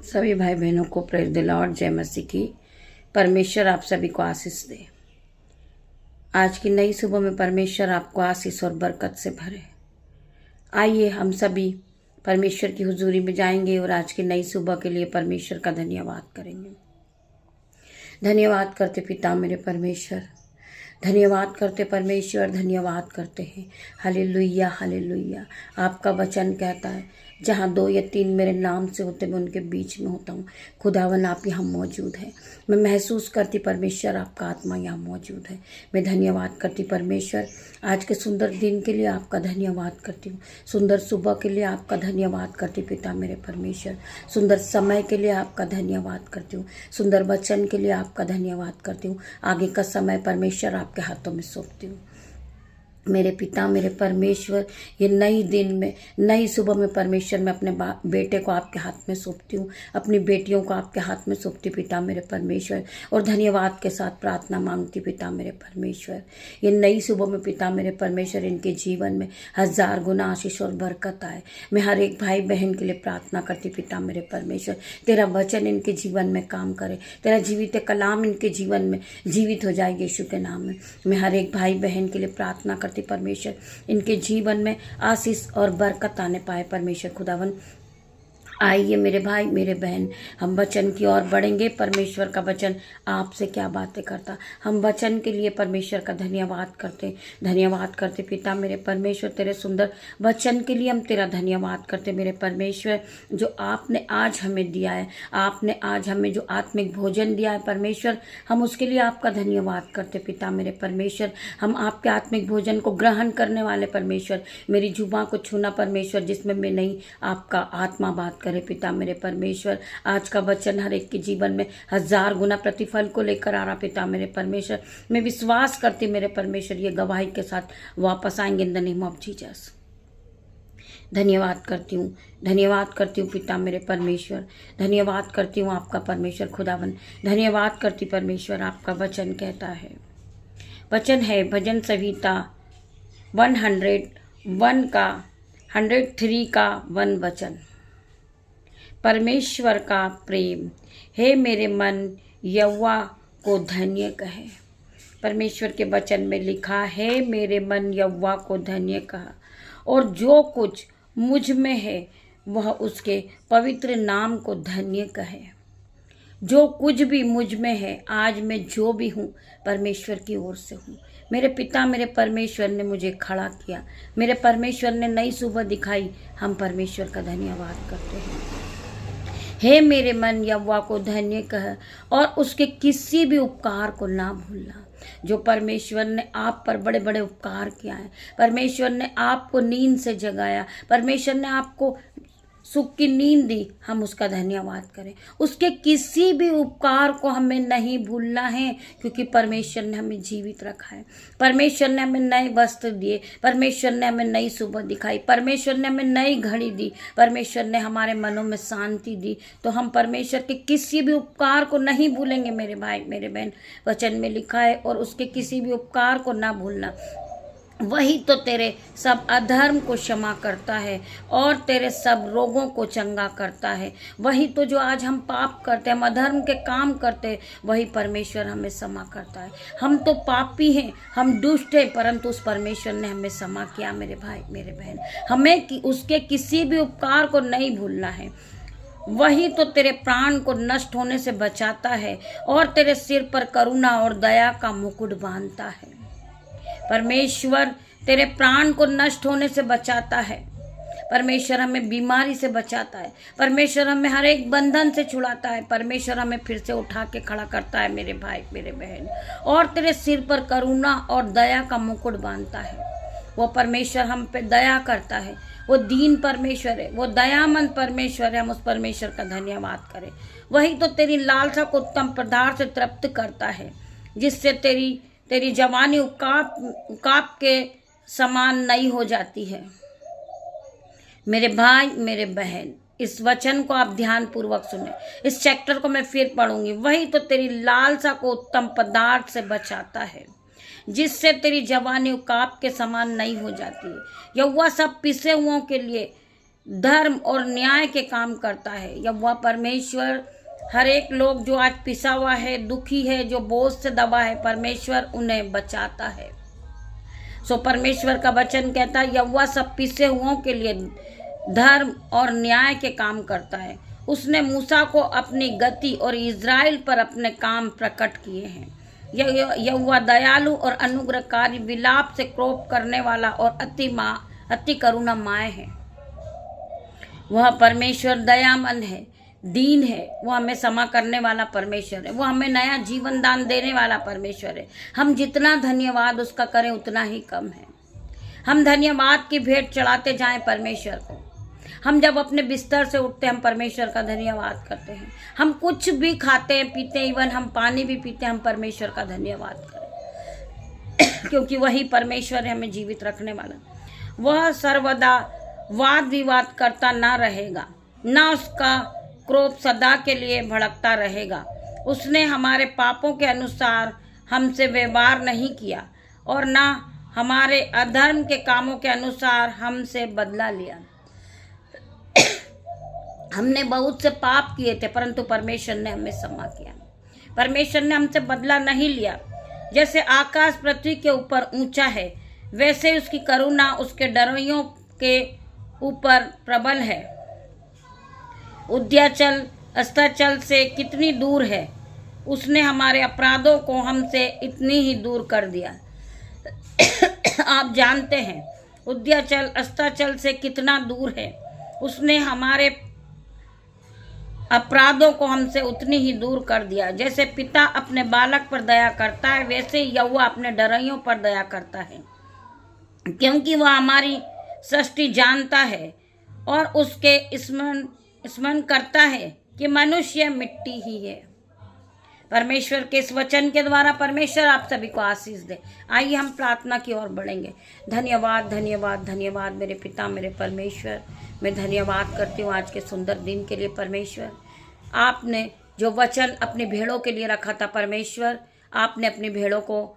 सभी भाई बहनों को प्रेज द लॉर्ड, जय मसीह की। परमेश्वर आप सभी को आशीष दे। आज की नई सुबह में परमेश्वर आपको आशीष और बरकत से भरे। आइए हम सभी परमेश्वर की हुजूरी में जाएंगे और आज की नई सुबह के लिए परमेश्वर का धन्यवाद करेंगे। धन्यवाद करते पिता मेरे परमेश्वर, धन्यवाद करते परमेश्वर, धन्यवाद करते हैं। Hallelujah hallelujah. आपका वचन कहता है जहाँ 2 या 3 मेरे नाम से होते मैं उनके बीच में होता हूँ। खुदावन आप यहाँ मौजूद है। मैं महसूस करती परमेश्वर आपका आत्मा यहाँ मौजूद है। मैं धन्यवाद करती परमेश्वर आज के सुंदर दिन के लिए आपका धन्यवाद करती हूँ। सुंदर सुबह के लिए आपका धन्यवाद करती पिता मेरे परमेश्वर। सुंदर समय के लिए आपका धन्यवाद करती हूँ। सुंदर वचन के लिए आपका धन्यवाद करती हूँ। आगे का समय परमेश्वर आपके हाथों में सौंपती हूँ। मेरे पिता मेरे परमेश्वर, ये नई दिन में नई सुबह में परमेश्वर मैं अपने बेटे को आपके हाथ में सौंपती हूँ, अपनी बेटियों को आपके हाथ में सौंपती पिता मेरे परमेश्वर, और धन्यवाद के साथ प्रार्थना मांगती पिता मेरे परमेश्वर। ये नई सुबह में पिता मेरे परमेश्वर इनके जीवन में 1000 गुना आशीष और बरकत आए। मैं हर एक भाई बहन के लिए प्रार्थना करती पिता मेरे परमेश्वर, तेरा वचन इनके जीवन में काम करे, तेरा जीवित कलाम इनके जीवन में जीवित हो जाए यीशु के नाम में। मैं हर एक भाई बहन के लिए प्रार्थना करती परमेश्वर इनके जीवन में आशीष और बरकत आने पाए। परमेश्वर खुदावन आइए मेरे भाई मेरे बहन, हम वचन की ओर बढ़ेंगे। परमेश्वर का वचन आपसे क्या बातें करता। हम वचन के लिए परमेश्वर का धन्यवाद करते पिता मेरे परमेश्वर, तेरे सुंदर वचन के लिए हम तेरा धन्यवाद करते मेरे परमेश्वर, जो आपने आज हमें दिया है। आपने आज हमें जो आत्मिक भोजन दिया है परमेश्वर, हम उसके लिए आपका धन्यवाद करते पिता मेरे परमेश्वर। हम आपके आत्मिक भोजन को ग्रहण करने वाले परमेश्वर, मेरी जुबान को छूना परमेश्वर जिसमें मैं नहीं आपका आत्मा बात करे पिता मेरे परमेश्वर। आज का वचन हर एक के जीवन में 1000 गुना प्रतिफल को लेकर आ रहा पिता मेरे परमेश्वर। मैं विश्वास करती मेरे परमेश्वर ये गवाही के साथ वापस आएंगे in the name of Jesus. धन्यवाद करती हूँ पिता मेरे परमेश्वर, धन्यवाद करती हूँ आपका परमेश्वर खुदावन, धन्यवाद करती परमेश्वर। आपका वचन कहता है, वचन है भजन संहिता 101 का 103 का 1 वचन। परमेश्वर का प्रेम हे मेरे मन यहोवा को धन्य कहे। परमेश्वर के वचन में लिखा है मेरे मन यहोवा को धन्य कहा, और जो कुछ मुझ में है वह उसके पवित्र नाम को धन्य कहे। जो कुछ भी मुझ में है, आज मैं जो भी हूँ परमेश्वर की ओर से हूँ। मेरे पिता मेरे परमेश्वर ने मुझे खड़ा किया, मेरे परमेश्वर ने नई सुबह दिखाई। हम परमेश्वर का धन्यवाद करते हैं। हे मेरे मन यहोवा को धन्य कह, और उसके किसी भी उपकार को ना भूलना। जो परमेश्वर ने आप पर बड़े बड़े उपकार किया है, परमेश्वर ने आपको नींद से जगाया, परमेश्वर ने आपको सुख की नींद दी, हम उसका धन्यवाद करें। उसके किसी भी उपकार को हमें नहीं भूलना है, क्योंकि परमेश्वर ने हमें जीवित रखा है। परमेश्वर ने हमें नए वस्त्र दिए, परमेश्वर ने हमें नई सुबह दिखाई, परमेश्वर ने हमें नई घड़ी दी, परमेश्वर ने हमारे मनों में शांति दी। तो हम परमेश्वर के किसी भी उपकार को नहीं भूलेंगे मेरे भाई मेरे बहन। वचन में लिखा है, और उसके किसी भी उपकार को ना भूलना। वही तो तेरे सब अधर्म को क्षमा करता है और तेरे सब रोगों को चंगा करता है। वही तो जो आज हम पाप करते हैं, हम अधर्म के काम करते हैं, वही परमेश्वर हमें क्षमा करता है। हम तो पापी हैं, हम दुष्ट हैं, परंतु उस परमेश्वर ने हमें क्षमा किया मेरे भाई मेरे बहन। हमें उसके किसी भी उपकार को नहीं भूलना है। वही तो तेरे प्राण को नष्ट होने से बचाता है और तेरे सिर पर करुणा और दया का मुकुट बांधता है। परमेश्वर तेरे प्राण को नष्ट होने से बचाता है। परमेश्वर हमें बीमारी से बचाता है। परमेश्वर हमें हर एक बंधन से छुड़ाता है। परमेश्वर हमें फिर से उठा के खड़ा करता है मेरे भाई मेरे बहन, और तेरे सिर पर करुणा और दया का मुकुट बांधता है। वो परमेश्वर हम पे दया करता है। वो दीन परमेश्वर है, वो दयामंद परमेश्वर है। हम उस परमेश्वर का धन्यवाद करें। वही तो तेरी लालसा को उत्तम पदार्थ से तृप्त करता है, जिससे तेरी जवानी उकाब के समान नई हो जाती है। मेरे भाई मेरे बहन, इस वचन को आप ध्यान पूर्वक सुने। इस चैप्टर को मैं फिर पढ़ूंगी। वही तो तेरी लालसा को उत्तम पदार्थ से बचाता है, जिससे तेरी जवानी उकाब के समान नई हो जाती है। यहोवा सब पिसे हुओं के लिए धर्म और न्याय के काम करता है। यहोवा परमेश्वर हर एक लोग जो आज पिसा हुआ है, दुखी है, जो बोझ से दबा है, परमेश्वर उन्हें बचाता है। सो परमेश्वर का वचन कहता है यहोवा सब पिसे हुओं के लिए धर्म और न्याय के काम करता है। उसने मूसा को अपनी गति और इज़राइल पर अपने काम प्रकट किए हैं। यहोवा दयालु और अनुग्रहकारी, विलाप से क्रोध करने वाला और अति करुणामय है। वह परमेश्वर दयामंद है, दीन है, वो हमें क्षमा करने वाला परमेश्वर है, वो हमें नया जीवन दान देने वाला परमेश्वर है। हम जितना धन्यवाद उसका करें उतना ही कम है। हम धन्यवाद की भेंट चढ़ाते जाएं परमेश्वर को। हम जब अपने बिस्तर से उठते हैं हम परमेश्वर का धन्यवाद करते हैं। हम कुछ भी खाते हैं पीते हैं, इवन हम पानी भी पीते हैं, हम परमेश्वर का धन्यवाद करें क्योंकि वही परमेश्वर है हमें जीवित रखने वाला। वह सर्वदा वाद विवाद करता ना रहेगा, ना उसका क्रोध सदा के लिए भड़कता रहेगा। उसने हमारे पापों के अनुसार हमसे व्यवहार नहीं किया और ना हमारे अधर्म के कामों के अनुसार हमसे बदला लिया। हमने बहुत से पाप किए थे परंतु परमेश्वर ने हमें क्षमा किया। परमेश्वर ने हमसे बदला नहीं लिया। जैसे आकाश पृथ्वी के ऊपर ऊंचा है वैसे उसकी करुणा उसके डरोइयों के ऊपर प्रबल है। उद्याचल अस्ताचल से कितनी दूर है, उसने हमारे अपराधों को हमसे इतनी ही दूर कर दिया। आप जानते हैं उद्याचल अस्ताचल से कितना दूर है, उसने हमारे अपराधों को हमसे उतनी ही दूर कर दिया। जैसे पिता अपने बालक पर दया करता है वैसे यहोवा अपने डरइयों पर दया करता है, क्योंकि वह हमारी सृष्टि जानता है और उसके स्मरण करता है कि मनुष्य मिट्टी ही है। परमेश्वर के इस वचन के द्वारा परमेश्वर आप सभी को आशीष दे। आइए हम प्रार्थना की ओर बढ़ेंगे। धन्यवाद धन्यवाद धन्यवाद मेरे पिता मेरे परमेश्वर, मैं धन्यवाद करती हूँ आज के सुंदर दिन के लिए। परमेश्वर आपने जो वचन अपनी भेड़ों के लिए रखा था, परमेश्वर आपने अपनी भेड़ों को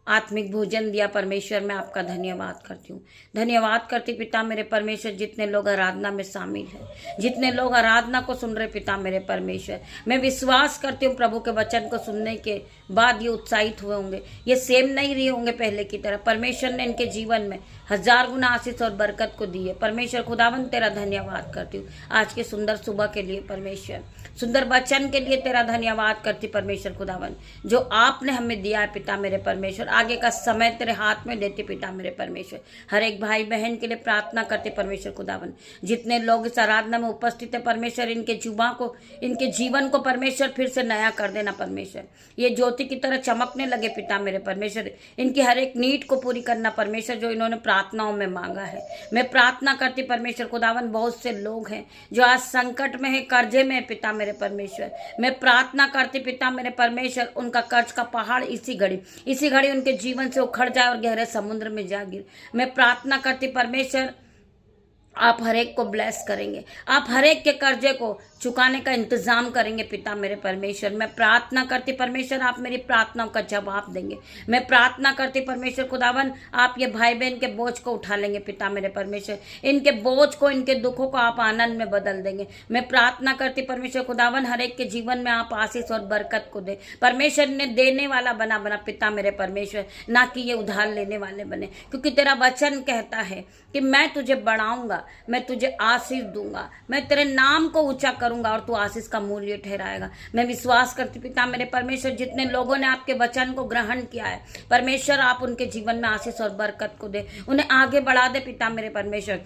आत्मिक भोजन दिया। परमेश्वर मैं आपका धन्यवाद करती हूँ। धन्यवाद करती पिता मेरे परमेश्वर, जितने लोग आराधना में शामिल हैं, जितने लोग आराधना को सुन रहे पिता मेरे परमेश्वर, मैं विश्वास करती हूँ प्रभु के वचन को सुनने के बाद ये उत्साहित हुए होंगे, ये सेम नहीं रहे होंगे पहले की तरह। परमेश्वर ने इनके जीवन में 1000 गुना आशीष और बरकत को दी है। परमेश्वर खुदावन तेरा धन्यवाद करती हूँ आज के सुंदर सुबह के लिए। परमेश्वर सुंदर वचन के लिए तेरा धन्यवाद करती परमेश्वर खुदावन, जो आपने हमें दिया है पिता मेरे परमेश्वर। आगे का समय तेरे हाथ में देती पिता मेरे परमेश्वर। हर एक भाई बहन के लिए प्रार्थना करते परमेश्वर खुदावन, जितने लोग इस आराधना में उपस्थित है परमेश्वर, इनके जुबा को, इनके जीवन को परमेश्वर फिर से नया कर देना परमेश्वर। ये ज्योति की तरह चमकने लगे पिता मेरे परमेश्वर। इनकी हर एक नीड को पूरी करना परमेश्वर, जो इन्होंने प्रार्थनाओं में मांगा है। मैं प्रार्थना करती परमेश्वर खुदावन, बहुत से लोग हैं जो आज संकट में है, कर्जे में है पिता मेरे परमेश्वर। मैं प्रार्थना करती पिता मेरे परमेश्वर, उनका कर्ज का पहाड़ इसी घड़ी उनके जीवन से उखड़ जाए और गहरे समुद्र में जा गिर। मैं प्रार्थना करती परमेश्वर, आप हर एक को ब्लेस करेंगे, आप हर एक के कर्जे को चुकाने का इंतजाम करेंगे पिता मेरे परमेश्वर। मैं प्रार्थना करती परमेश्वर, आप मेरी प्रार्थनाओं का जवाब देंगे। मैं प्रार्थना करती परमेश्वर खुदावन, आप ये भाई बहन के बोझ को उठा लेंगे पिता मेरे परमेश्वर। इनके बोझ को, इनके दुखों को आप आनंद में बदल देंगे। मैं प्रार्थना करती परमेश्वर खुदावन, हर एक के जीवन में आप आशीष और बरकत को दे परमेश्वर। ने देने वाला बना पिता मेरे परमेश्वर, ना कि ये उधार लेने वाले बने, क्योंकि तेरा वचन कहता है कि मैं तुझे बढ़ाऊंगा, मैं तुझे आशीष दूंगा, मैं तेरे नाम को ऊंचा करूंगा और तू आशीष का मूल्य ठहराएगा। मैं विश्वास करती पिता मेरे परमेश्वर, जितने लोगों ने आपके वचन को ग्रहण किया है परमेश्वर, आप उनके जीवन में आशीष और बरकत को दे, उन्हें आगे बढ़ा दे पिता मेरे परमेश्वर।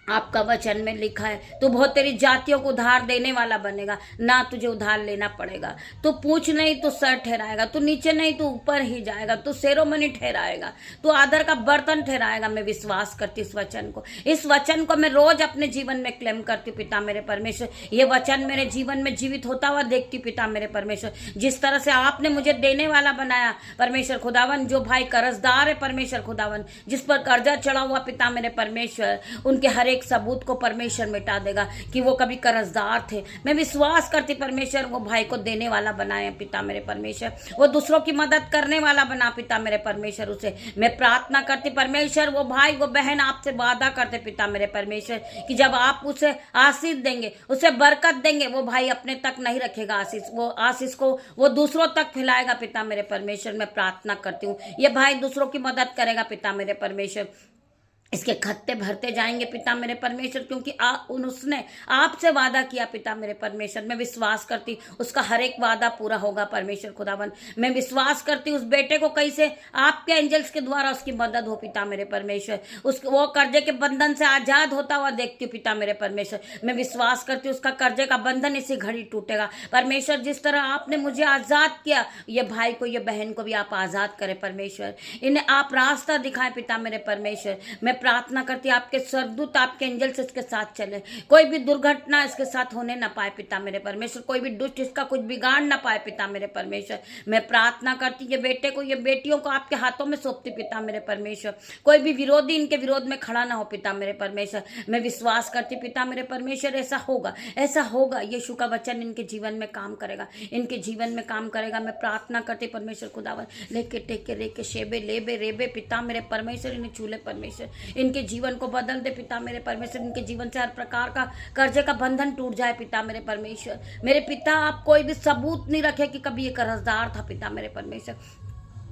आपका वचन में लिखा है तू बहुत तेरी जातियों को उधार देने वाला बनेगा, ना तुझे उधार लेना पड़ेगा। तू पूछ नहीं तो सर ठहराएगा, तू नीचे नहीं तो ऊपर ही जाएगा, तू सेरोमनी ठहराएगा, तू आदर का बर्तन ठहराएगा। मैं विश्वास करती इस वचन को, इस वचन को मैं रोज अपने जीवन में क्लेम करती हूँ पिता मेरे परमेश्वर। ये वचन मेरे जीवन में जीवित होता हुआ देखती पिता मेरे परमेश्वर। जिस तरह से आपने मुझे देने वाला बनाया परमेश्वर खुदावन, जो भाई कर्जदार है परमेश्वर खुदावन, जिस पर कर्जा चढ़ा हुआ पिता मेरे परमेश्वर, उनके हर एक सबूत को परमेश्वर मिटा देगा कि वो कभी कर्जदार थे। मैं विश्वास करती परमेश्वर वो भाई को देने वाला बनाए पिता मेरे परमेश्वर, वो दूसरों की मदद करने वाला बना पिता मेरे परमेश्वर। उसे मैं प्रार्थना करती परमेश्वर, वो भाई वो बहन आपसे वादा करते पिता मेरे परमेश्वर कि जब आप उसे आशीष देंगे, उसे बरकत देंगे, वो भाई अपने तक नहीं रखेगा आशीष, वो आशीष को वो दूसरों तक फैलाएगा पिता मेरे परमेश्वर। मैं प्रार्थना करती हूँ ये भाई दूसरों की मदद करेगा पिता मेरे परमेश्वर, इसके खत्ते भरते जाएंगे पिता मेरे परमेश्वर, क्योंकि उसने आपसे वादा किया पिता मेरे परमेश्वर। मैं विश्वास करती उसका हर एक वादा पूरा होगा परमेश्वर खुदावन। मैं विश्वास करती उस बेटे को कैसे आपके एंजल्स के द्वारा उसकी मदद हो पिता मेरे परमेश्वर, वो कर्जे के बंधन से आजाद होता हुआ देखती हूँ पिता मेरे परमेश्वर। मैं विश्वास करती उसका कर्जे का बंधन इसी घड़ी टूटेगा परमेश्वर। जिस तरह आपने मुझे आजाद किया, ये भाई को ये बहन को भी आप आजाद करें परमेश्वर, इन्हें आप रास्ता दिखाएं पिता मेरे परमेश्वर। मैं प्रार्थना करती आपके स्वर्गदूत आपके एंजल से इसके साथ चले, कोई भी दुर्घटना इसके साथ होने ना पाए पिता मेरे परमेश्वर, कोई भी दुष्ट इसका कुछ बिगाड़ ना पाए पिता मेरे परमेश्वर। मैं प्रार्थना करती ये बेटे को ये बेटियों को आपके हाथों में सौंपती पिता मेरे परमेश्वर, कोई भी विरोधी इनके विरोध में खड़ा ना हो पिता मेरे परमेश्वर। मैं विश्वास करती पिता मेरे परमेश्वर ऐसा होगा, ऐसा होगा। यीशु का वचन इनके जीवन में काम करेगा, इनके जीवन में काम करेगा। मैं प्रार्थना करती परमेश्वर खुदावन, लेके टेके रेके शेबे लेबे रेबे पिता मेरे परमेश्वर, इन्हें चूले परमेश्वर, इनके जीवन को बदल दे पिता मेरे परमेश्वर। इनके जीवन से हर प्रकार का कर्जे का बंधन टूट जाए पिता मेरे परमेश्वर। मेरे पिता आप कोई भी सबूत नहीं रखे कि कभी ये कर्जदार था पिता मेरे परमेश्वर।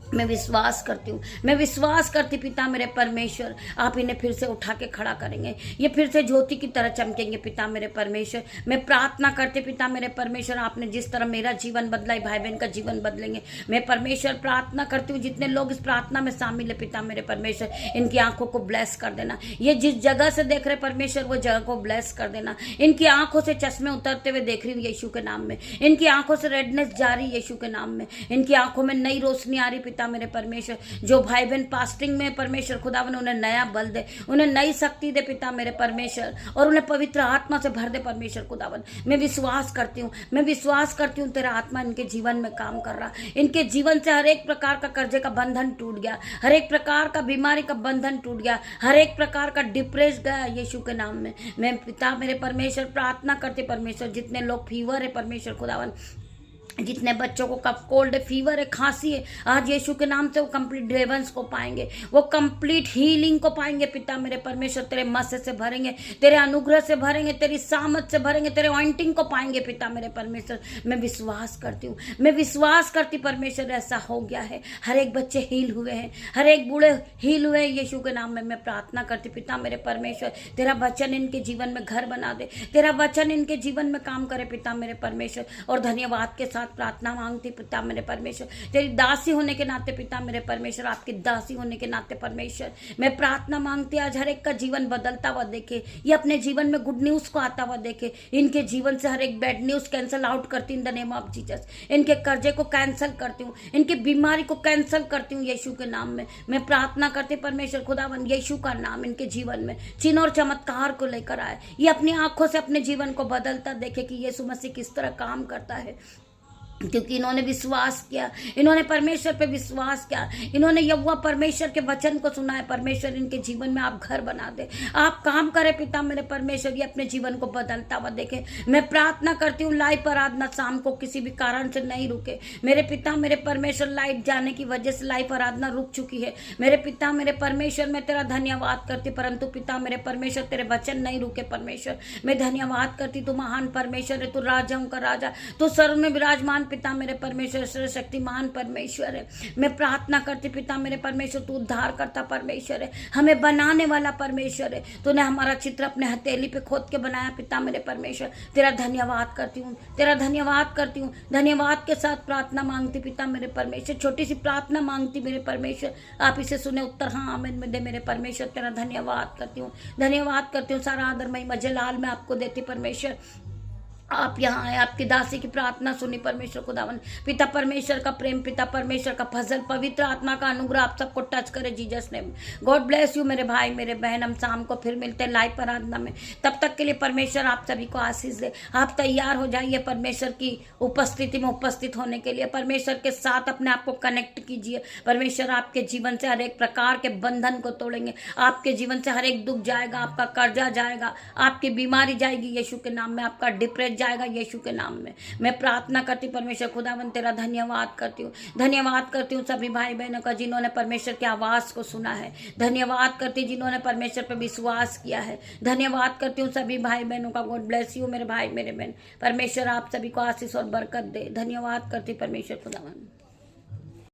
मैं विश्वास करती हूँ, मैं विश्वास करती पिता मेरे परमेश्वर, आप इन्हें फिर से उठा के खड़ा करेंगे, ये फिर से ज्योति की तरह चमकेंगे पिता मेरे परमेश्वर। मैं प्रार्थना करती पिता मेरे परमेश्वर, आपने जिस तरह मेरा जीवन बदला भाई बहन का जीवन बदलेंगे। मैं परमेश्वर प्रार्थना करती हूँ जितने लोग इस प्रार्थना में शामिल है पिता मेरे परमेश्वर, इनकी आंखों को ब्लेस कर देना। ये जिस जगह से देख रहे परमेश्वर वो जगह को ब्लेस कर देना। इनकी आंखों से चश्मे उतरते हुए देख रही हूँ यीशु के नाम में, इनकी आंखों से रेडनेस जा रही यीशु के नाम में, इनकी आंखों में नई रोशनी आ रही पिता मेरे परमेश्वर। जो भाई बहन फास्टिंग में परमेश्वर खुदावन उन्हें नया बल दे, उन्हें नई शक्ति दे पिता मेरे परमेश्वर, और उन्हें पवित्र आत्मा से भर दे परमेश्वर खुदावन। मैं विश्वास करती हूँ, मैं विश्वास करती हूँ तेरा आत्मा इनके जीवन में काम कर रहा, इनके जीवन से हर एक प्रकार का कर्जे का बंधन टूट गया, हर एक प्रकार का बीमारी का बंधन टूट गया, हर एक प्रकार का डिप्रेस गया यीशु के नाम में। मैं पिता मेरे परमेश्वर प्रार्थना करते परमेश्वर, जितने लोग फीवर है परमेश्वर खुदावन, जितने बच्चों को कफ कोल्ड है, फीवर है, खांसी है, आज यीशु के नाम से वो कंप्लीट डिलीवरेंस को पाएंगे, वो कंप्लीट हीलिंग को पाएंगे पिता मेरे परमेश्वर। तेरे मस्से से भरेंगे, तेरे अनुग्रह से भरेंगे, तेरी सामत से भरेंगे, तेरे ऑइंटिंग को पाएंगे पिता मेरे परमेश्वर। मैं विश्वास करती हूँ, मैं विश्वास करती परमेश्वर ऐसा हो गया है। हर एक बच्चे हील हुए हैं, हर एक बूढ़े हील हुए हैं यीशु के नाम में। मैं प्रार्थना करती पिता मेरे परमेश्वर, तेरा वचन इनके जीवन में घर बना दे, तेरा वचन इनके जीवन में काम करे पिता मेरे परमेश्वर। और धन्यवाद के साथ प्रार्थना मांगती पिता मेरे परमेश्वर, तेरी दासी होने के नाते पिता मेरे परमेश्वर, आपकी दासी होने के नाते परमेश्वर मैं प्रार्थना मांगती आज हर एक का जीवन बदलता हुआ देखे, ये अपने जीवन में गुड न्यूज को आता हुआ देखे, इनके जीवन से हर एक बैड न्यूज कैंसिल आउट करती in the name of Jesus. इनके कर्जे को कैंसिल करती हूँ, इनकी बीमारी को कैंसिल करती हूँ यीशु के नाम में। मैं प्रार्थना करती परमेश्वर खुदावन, यीशु का नाम इनके जीवन में चिन्ह और चमत्कार को लेकर आए, ये अपनी आंखों से अपने जीवन को बदलता देखे कि यीशु मसीह किस तरह काम करता है, क्योंकि इन्होंने विश्वास किया, इन्होंने परमेश्वर पे विश्वास किया, इन्होंने यहोवा परमेश्वर के वचन को सुना है। परमेश्वर इनके जीवन में आप घर बना दे, आप काम करें पिता मेरे परमेश्वर, ये अपने जीवन को बदलता हुआ देखे। मैं प्रार्थना करती हूँ लाइव आराधना शाम को किसी भी कारण से नहीं रुके मेरे पिता मेरे परमेश्वर। लाइव जाने की वजह से लाइव आराधना रुक चुकी है मेरे पिता मेरे परमेश्वर। मैं तेरा धन्यवाद करती, परंतु पिता मेरे परमेश्वर तेरे वचन नहीं रुके परमेश्वर। मैं धन्यवाद करती, तू महान परमेश्वर है, तू राजाओं का राजा, तू सर्व में विराजमान पिता मेरे परमेश्वर, सर्वशक्तिमान परमेश्वर है। मैं प्रार्थना करती पिता मेरे परमेश्वर, तू उद्धार करता परमेश्वर है, हमें बनाने वाला परमेश्वर है। तूने हमारा चित्र अपने हथेली पे खोद के बनाया पिता मेरे परमेश्वर। तेरा धन्यवाद करती हूँ, तेरा धन्यवाद करती हूँ। धन्यवाद के साथ प्रार्थना मांगती पिता मेरे परमेश्वर, छोटी सी प्रार्थना मांगती मेरे परमेश्वर, आप इसे सुने, उत्तर हाँ आमीन में दे मेरे परमेश्वर। तेरा धन्यवाद करती हूँ, धन्यवाद करती हूँ। सारा आदर महिमा जलाल मैं आपको देती परमेश्वर। आप यहाँ आए, आपकी दासी की प्रार्थना सुनी परमेश्वर खुदावन। पिता परमेश्वर का प्रेम, पिता परमेश्वर का फजल, पवित्र आत्मा का अनुग्रह आप सबको टच करे Jesus name. God bless you मेरे भाई मेरे बहन। हम शाम को फिर मिलते हैं लाइव आराधना में। तब तक के लिए परमेश्वर आप सभी को आशीष दे। आप तैयार हो जाइए परमेश्वर की उपस्थिति में उपस्थित होने के लिए। परमेश्वर के साथ अपने आप को कनेक्ट कीजिए। परमेश्वर आपके जीवन से हर एक प्रकार के बंधन को तोड़ेंगे। आपके जीवन से हर एक दुख जाएगा, आपका कर्जा जाएगा, आपकी बीमारी जाएगी यीशु के नाम में, आपका डिप्रेशन जाएगा यीशु के नाम में। मैं प्रार्थना करती हूँ परमेश्वर खुदावन तेरा धन्यवाद करती हूँ, धन्यवाद करती हूँ सभी भाई बहनों का जिन्होंने परमेश्वर की आवाज को सुना है। धन्यवाद करती हूँ जिन्होंने परमेश्वर पर विश्वास किया है। धन्यवाद करती हूँ सभी भाई बहनों का। गॉड ब्लेस यू मेरे भाई मेरे बहन। परमेश्वर आप सभी को आशीष और बरकत दे। धन्यवाद करती परमेश्वर खुदावन।